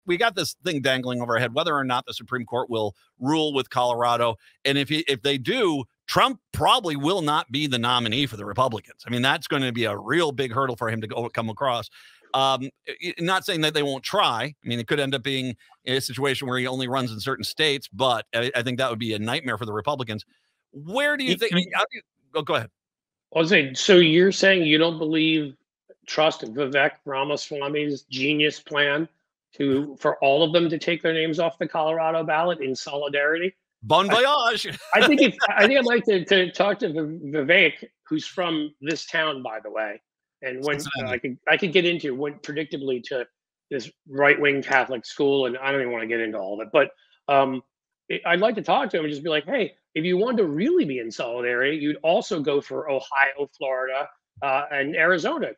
we got this thing dangling over our head, whether or not the Supreme Court will rule with Colorado. And if they do, Trump probably will not be the nominee for the Republicans. I mean, that's going to be a real big hurdle for him to come across. Not saying that they won't try. I mean, it could end up being a situation where he only runs in certain states, but I think that would be a nightmare for the Republicans. Where do you think? Go ahead. I was saying, so you're saying you don't trust Vivek Ramaswamy's genius plan for all of them to take their names off the Colorado ballot in solidarity? Bon voyage. I think I'd like to talk to Vivek, who's from this town, by the way, and when I could get into went predictably to this right-wing Catholic school, and I don't even want to get into all of it, but I'd like to talk to him and just be like, hey, if you wanted to really be in solidarity, you'd also go for Ohio, Florida, and Arizona.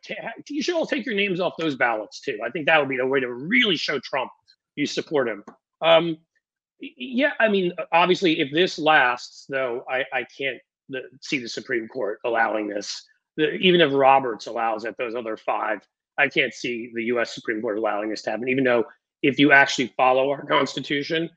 You should all take your names off those ballots too. I think that would be the way to really show Trump you support him. Yeah, I mean, obviously, if this lasts, though, I can't see the Supreme Court allowing this. Even if Roberts allows it, those other 5, I can't see the U.S. Supreme Court allowing this to happen. Even though, if you actually follow our Constitution,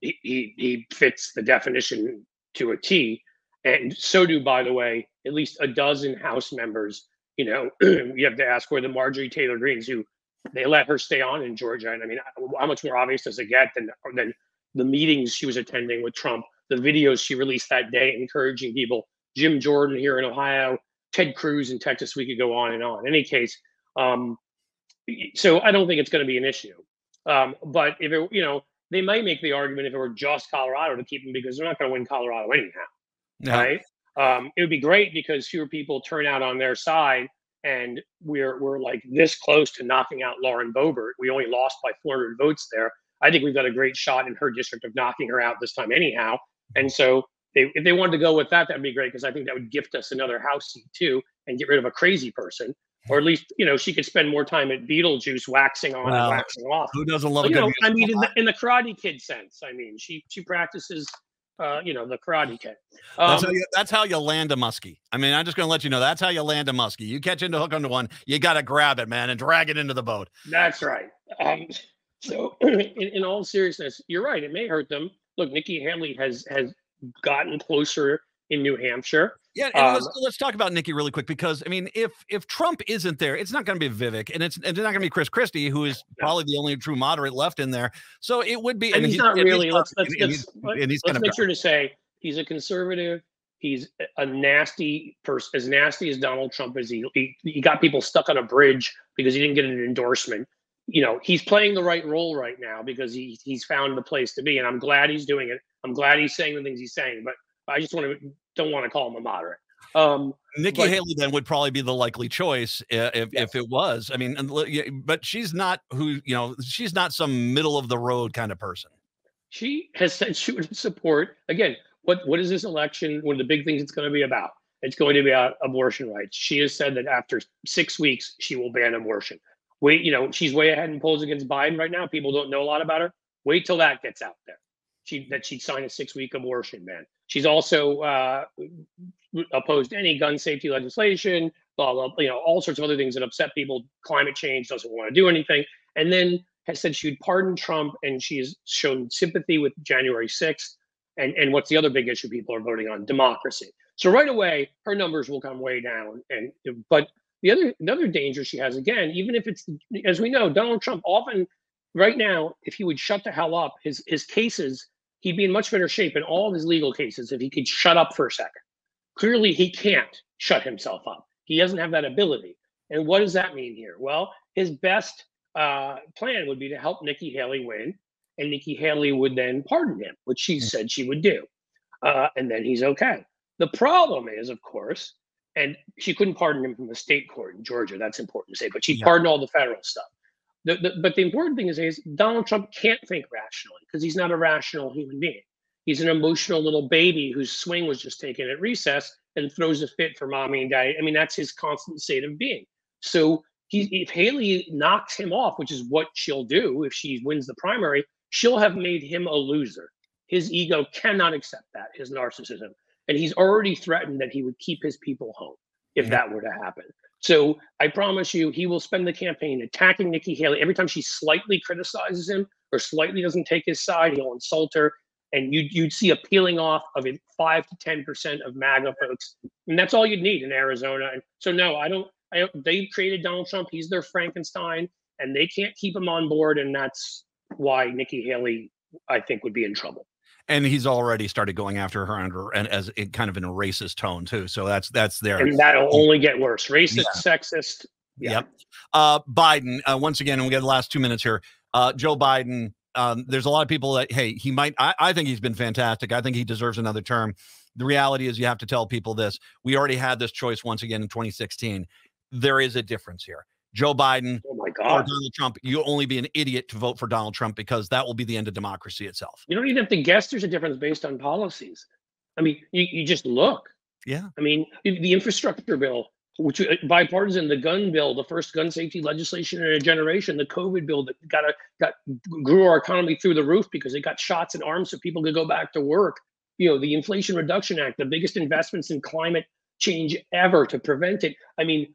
he fits the definition to a T, and so do, by the way, at least a dozen House members. You know, you have to ask where the Marjorie Taylor Greens, who they let her stay on in Georgia, and I mean, how much more obvious does it get than the meetings she was attending with Trump, the videos she released that day encouraging people, Jim Jordan here in Ohio, Ted Cruz in Texas, we could go on and on. In any case, so I don't think it's going to be an issue. But if it, they might make the argument if it were just Colorado to keep them because they're not going to win Colorado anyhow, right? It would be great because fewer people turn out on their side, and we're like this close to knocking out Lauren Boebert. We only lost by 400 votes there. I think we've got a great shot in her district of knocking her out this time anyhow. And so if they wanted to go with that, that'd be great because I think that would gift us another House seat too and get rid of a crazy person. Or at least, she could spend more time at Beetlejuice waxing on and waxing off. Who doesn't love a I mean, in the Karate Kid sense, I mean, she practices, the Karate Kid. That's how you land a muskie. I mean, I'm just going to let you know, that's how you land a muskie. You catch into hook onto one, you got to grab it, man, and drag it into the boat. That's right. So in all seriousness, you're right. It may hurt them. Look, Nikki Haley has gotten closer in New Hampshire. Yeah, and let's talk about Nikki really quick because I mean, if Trump isn't there, it's not going to be Vivek, and it's not going to be Chris Christie, who is probably the only true moderate left in there. So it would be, and he's not really. Let's make sure to say he's a conservative. He's a nasty person, as nasty as Donald Trump is. He got people stuck on a bridge because he didn't get an endorsement. He's playing the right role right now because he's found the place to be, and I'm glad he's doing it. I'm glad he's saying the things he's saying, but I just don't want to call him a moderate. Nikki Haley then would probably be the likely choice if it was. I mean, but she's not she's not some middle of the road kind of person. She has said she would support, again, what is this election? One of the big things it's going to be about. It's going to be about abortion rights. She has said that after 6 weeks, she will ban abortion. She's way ahead in polls against Biden right now. People don't know a lot about her. Wait till that gets out there. She'd sign a 6-week abortion ban. She's also opposed to any gun safety legislation, blah, blah, all sorts of other things that upset people. Climate change, doesn't want to do anything. And then has said she'd pardon Trump, and she has shown sympathy with January 6th. And what's the other big issue people are voting on? Democracy. So right away, her numbers will come way down. But the other danger she has, again, even if it's, as we know, Donald Trump often, right now, if he would shut the hell up, his cases, he'd be in much better shape in all of his legal cases if he could shut up for a second. Clearly, he can't shut himself up. He doesn't have that ability. And what does that mean here? Well, his best plan would be to help Nikki Haley win, and Nikki Haley would then pardon him, which she said she would do. And then he's okay. The problem is, of course, and she couldn't pardon him from the state court in Georgia. That's important to say, but she pardoned all the federal stuff. But the important thing is Donald Trump can't think rationally because he's not a rational human being. He's an emotional little baby whose swing was just taken at recess and throws a fit for mommy and daddy. I mean, that's his constant state of being. So if Haley knocks him off, which is what she'll do if she wins the primary, she'll have made him a loser. His ego cannot accept that, his narcissism. And he's already threatened that he would keep his people home if that were to happen. So I promise you, he will spend the campaign attacking Nikki Haley. Every time she slightly criticizes him or slightly doesn't take his side, he'll insult her. And you'd see a peeling off of it, 5 to 10% of MAGA folks. And that's all you'd need in Arizona. And so, no, they created Donald Trump. He's their Frankenstein, and they can't keep him on board. And that's why Nikki Haley, I think, would be in trouble. And he's already started going after her as kind of in a racist tone too. So that's there. And that'll only get worse. Racist, sexist. Yeah. Yep. Biden, once again, and we got the last 2 minutes here. Joe Biden, there's a lot of people that, hey, he might, I think he's been fantastic. I think he deserves another term. The reality is you have to tell people this. We already had this choice once again in 2016. There is a difference here. Joe Biden or Donald Trump, you'll only be an idiot to vote for Donald Trump because that will be the end of democracy itself. You don't even have to guess there's a difference based on policies. I mean, you just look. Yeah. I mean, the infrastructure bill, which bipartisan, the gun bill, the first gun safety legislation in a generation, the COVID bill that grew our economy through the roof because it got shots and arms so people could go back to work. You know, the Inflation Reduction Act, the biggest investments in climate change ever to prevent it. I mean,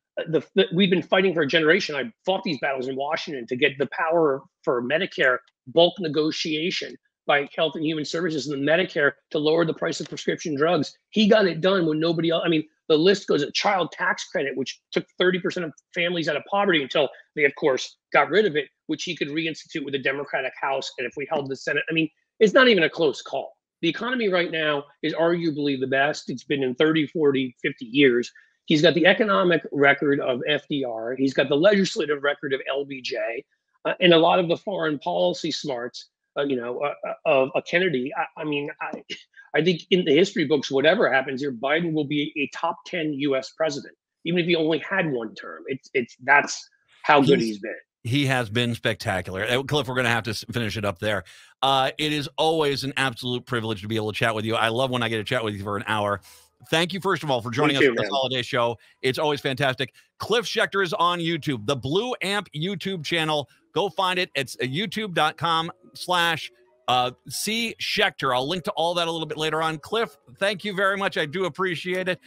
we've been fighting for a generation. I fought these battles in Washington to get the power for Medicare bulk negotiation by Health and Human Services and the Medicare to lower the price of prescription drugs. He got it done when nobody else. I mean, the list goes: a child tax credit, which took 30% of families out of poverty until they, of course, got rid of it, which he could reinstitute with a Democratic House. And if we held the Senate, I mean, it's not even a close call. The economy right now is arguably the best it's been in 30, 40, 50 years. He's got the economic record of FDR. He's got the legislative record of LBJ, and a lot of the foreign policy smarts, of a Kennedy. I mean, I think in the history books, whatever happens here, Biden will be a top 10 U.S. president, even if he only had one term. That's how good he's been. He has been spectacular. Cliff, we're going to have to finish it up there. It is always an absolute privilege to be able to chat with you. I love when I get to chat with you for an hour. Thank you, first of all, for joining us for this holiday show. It's always fantastic. Cliff Schecter is on YouTube, the Blue Amp YouTube channel. Go find it. It's youtube.com/C Schecter. I'll link to all that a little bit later on. Cliff, thank you very much. I do appreciate it.